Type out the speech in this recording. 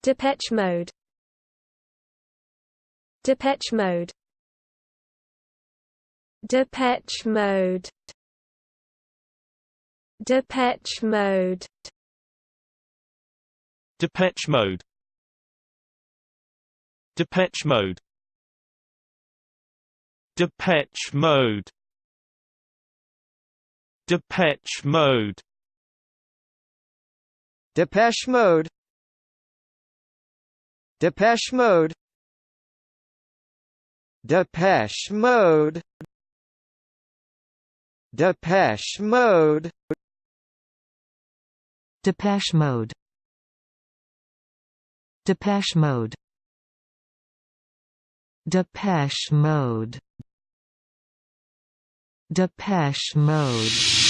Depeche Mode. Depeche Mode. Depeche Mode. Depeche Mode. Depeche Mode. Depeche Mode. Depeche Mode. Depeche Mode. Depeche Mode. Depeche Mode. Depeche Mode. Depeche Mode. Depeche Mode. Depeche Mode. Depeche Mode. Depeche Mode.